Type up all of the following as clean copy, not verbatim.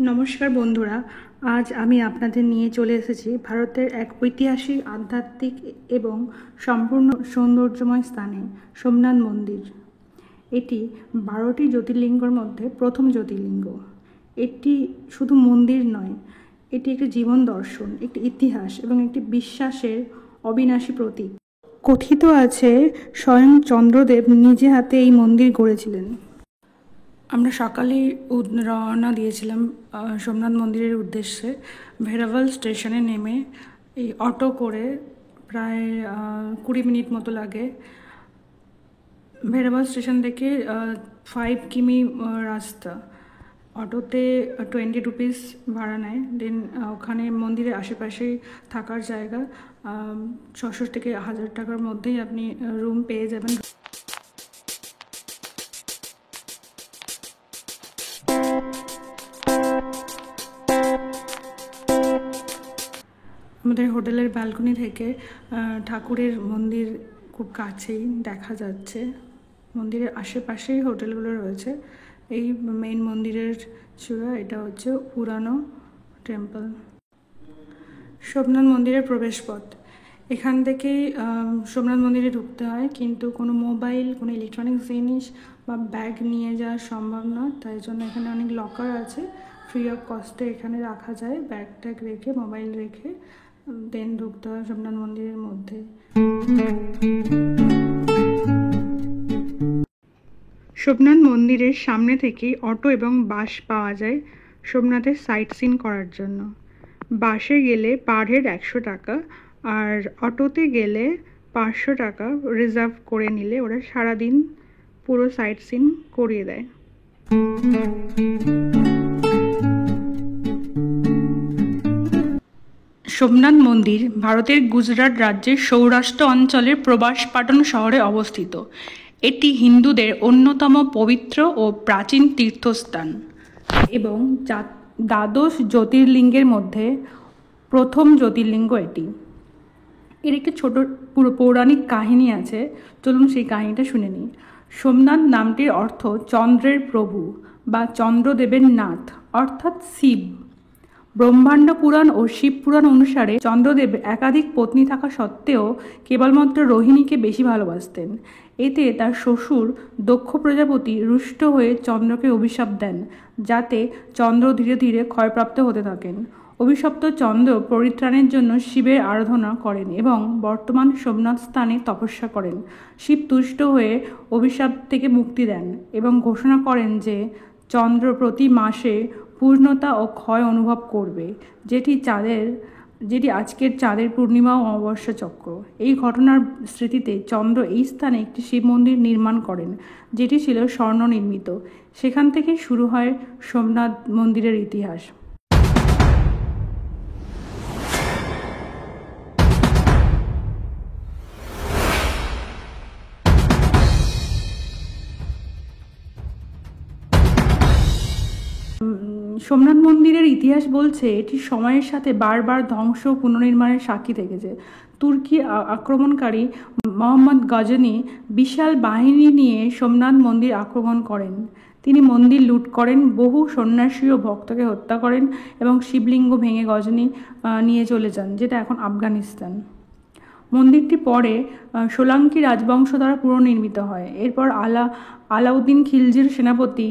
নমস্কার বন্ধুরা, আজ আমি আপনাদের নিয়ে চলে এসেছি ভারতের এক ঐতিহাসিক, আধ্যাত্মিক এবং সম্পূর্ণ সৌন্দর্যময় স্থানে, সোমনাথ মন্দির। এটি 12টি জ্যোতির্লিঙ্গের মধ্যে প্রথম জ্যোতির্লিঙ্গ। এটি শুধু মন্দির নয়, এটি একটি জীবন দর্শন, একটি ইতিহাস এবং একটি বিশ্বাসের অবিনাশী প্রতীক। কথিত আছে স্বয়ং চন্দ্রদেব নিজে হাতে এই মন্দির গড়েছিলেন। আমরা সকালেই রওনা দিয়েছিলাম সোমনাথ মন্দিরের উদ্দেশ্যে। ভেরাভাল স্টেশনে নেমে এই অটো করে প্রায় 20 মিনিট মতো লাগে। ভেরাভাল স্টেশন থেকে 5 কিমি রাস্তা। অটোতে 20 রুপিস ভাড়া নেয়। দেন ওখানে মন্দিরের আশেপাশেই থাকার জায়গা, 600 থেকে 1000 টাকার মধ্যেই আপনি রুম পেয়ে যাবেন। আমাদের হোটেলের ব্যালকনি থেকে ঠাকুরের মন্দির খুব কাছেই দেখা যাচ্ছে। মন্দিরের আশেপাশেই হোটেলগুলো রয়েছে। এই মেইন মন্দিরের চূড়া, এটা হচ্ছে পুরানো টেম্পল। সোমনাথ মন্দিরের প্রবেশপথ। এখান থেকেই সোমনাথ মন্দিরে ঢুকতে হয়, কিন্তু কোনো মোবাইল, কোনো ইলেকট্রনিক্স জিনিস বা ব্যাগ নিয়ে যাওয়া সম্ভব নয়। তাই জন্য এখানে অনেক লকার আছে, ফ্রি অফ কস্টে এখানে রাখা যায়। ব্যাগ ট্যাগ রেখে, মোবাইল রেখে দেন ঢুকতে হয় সোমনাথ মন্দিরের মধ্যে। সোমনাথ মন্দিরের সামনে থেকেই অটো এবং বাস পাওয়া যায় সোমনাথের সাইট সিন করার জন্য। বাসে গেলে পার হেড 100 টাকা, আর অটোতে গেলে 500 টাকা রিজার্ভ করে নিলে ওরা সারাদিন পুরো সাইট সিন করিয়ে দেয়। সোমনাথ মন্দির ভারতের গুজরাট রাজ্যের সৌরাষ্ট্র অঞ্চলের প্রবাসপাটন শহরে অবস্থিত। এটি হিন্দুদের অন্যতম পবিত্র ও প্রাচীন তীর্থস্থান এবং দ্বাদশ জ্যোতির্লিঙ্গের মধ্যে প্রথম জ্যোতির্লিঙ্গ এটি। এর একটি ছোট পৌরাণিক কাহিনী আছে, চলুন সেই কাহিনীটা শুনে নিই। সোমনাথ নামটির অর্থ চন্দ্রের প্রভু বা চন্দ্রদেবের নাথ, অর্থাৎ শিব। ব্রহ্মাণ্ড পুরাণ ও শিব পুরাণ অনুসারে চন্দ্রদেব একাধিক পত্নী থাকা সত্ত্বেও কেবলমাত্র রোহিণীকে বেশি ভালোবাসতেন। এতে তার শ্বশুর দক্ষ প্রজাপতি রুষ্ট হয়ে চন্দ্রকে অভিশাপ দেন, যাতে চন্দ্র ধীরে ধীরে ক্ষয়প্রাপ্ত হতে থাকেন। অভিশপ্ত চন্দ্র পরিত্রাণের জন্য শিবের আরাধনা করেন এবং বর্তমান সোমনাথ স্থানে তপস্যা করেন। শিব তুষ্ট হয়ে অভিশাপ থেকে মুক্তি দেন এবং ঘোষণা করেন যে চন্দ্র প্রতি মাসে পূর্ণতা ও ক্ষয় অনুভব করবে, যেটি আজকের চাঁদের পূর্ণিমা ও অমাবস্যা চক্র। এই ঘটনার স্মৃতিতে চন্দ্র এই স্থানে একটি শিব মন্দির নির্মাণ করেন, যেটি ছিল স্বর্ণ নির্মিত। সেখান থেকে শুরু হয় সোমনাথ মন্দিরের ইতিহাস। সোমনাথ মন্দিরের ইতিহাস বলছে এটি সময়ের সাথে বারবার ধ্বংস ও পুনর্নির্মাণের সাক্ষী থেকেছে। তুর্কি আক্রমণকারী মোহাম্মদ গজনী বিশাল বাহিনী নিয়ে সোমনাথ মন্দির আক্রমণ করেন। তিনি মন্দির লুট করেন, বহু সন্ন্যাসী ও ভক্তকে হত্যা করেন এবং শিবলিঙ্গ ভেঙে গজনী নিয়ে চলে যান, যেটা এখন আফগানিস্তান। মন্দিরটি পরে সোলাঙ্কি রাজবংশ দ্বারা পুনর্নির্মিত হয়। এরপর আলাউদ্দিন খিলজির সেনাপতি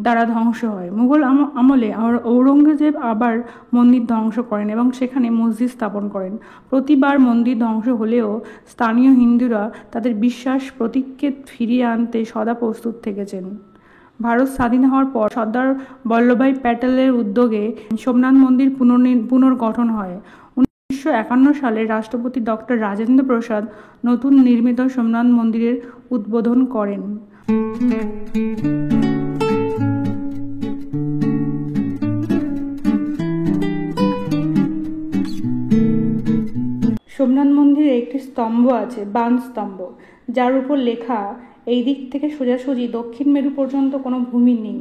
দ্বারা ধ্বংস হয়। মুঘল আমলে ঔরঙ্গজেব আবার মন্দির ধ্বংস করেন এবং সেখানে মসজিদ স্থাপন করেন। প্রতিবার মন্দির ধ্বংস হলেও স্থানীয় হিন্দুরা তাদের বিশ্বাস প্রতীককে ফিরিয়ে আনতে সদা প্রস্তুত থেকেছেন। ভারত স্বাধীন হওয়ার পর সর্দার বল্লভভাই প্যাটেলের উদ্যোগে সোমনাথ মন্দির পুনর্গঠন হয়। 1951 সালে রাষ্ট্রপতি ডক্টর রাজেন্দ্র প্রসাদ নতুন নির্মিত সোমনাথ মন্দিরের উদ্বোধন করেন। সোমনাথ মন্দিরে একটি স্তম্ভ আছে, বান স্তম্ভ, যার উপর লেখা, এই দিক থেকে সোজাসুজি দক্ষিণ মেরু পর্যন্ত কোনো ভূমি নেই।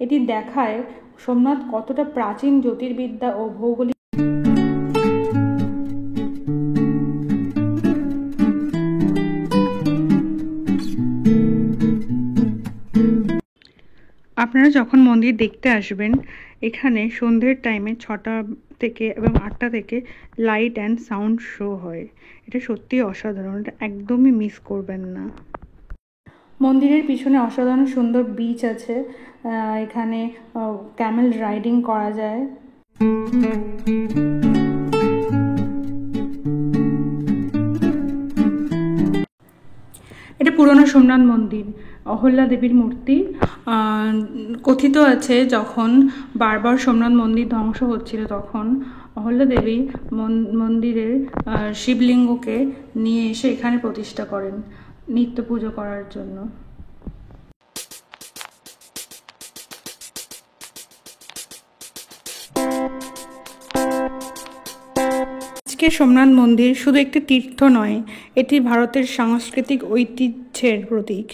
এটি দেখায় সোমনাথ কতটা প্রাচীন জ্যোতির্বিদ্যা ও ভৌগোলিক। আপনারা যখন মন্দির দেখতে আসবেন, এখানে সন্ধ্যের টাইমে 6টা থেকে এবং 8টা থেকে লাইট অ্যান্ড সাউন্ড শো হয়। এটা সত্যিই অসাধারণ, এটা একদমই মিস করবেন না। মন্দিরের পিছনে অসাধারণ সুন্দর বিচ আছে, এখানে ক্যামেল রাইডিং করা যায়। এটা পুরনো সোমনাথ মন্দির, অহল্যা দেবীর মূর্তি। কথিত আছে যখন বারবার সোমনাথ মন্দির ধ্বংস হচ্ছিল, তখন অহল্যা দেবী মন্দিরের শিবলিঙ্গকে নিয়ে এসে এখানে প্রতিষ্ঠা করেন নিত্য পুজো করার জন্য। আজকে সোমনাথ মন্দির শুধু একটি তীর্থ নয়, এটি ভারতের সাংস্কৃতিক ঐতিহ্যের প্রতীক।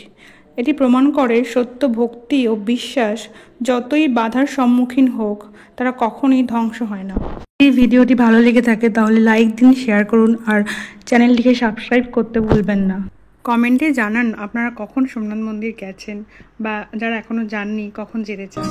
এটি প্রমাণ করে সত্য ভক্তি ও বিশ্বাস যতই বাধার সম্মুখীন হোক, তারা কখনোই ধ্বংস হয় না। এই ভিডিওটি ভালো লেগে থাকে তাহলে লাইক দিন, শেয়ার করুন আর চ্যানেলটিকে সাবস্ক্রাইব করতে ভুলবেন না। কমেন্টে জানান আপনারা কখন সোমনাথ মন্দির গেছেন বা যারা এখনো যাননি কখন যেতে চান।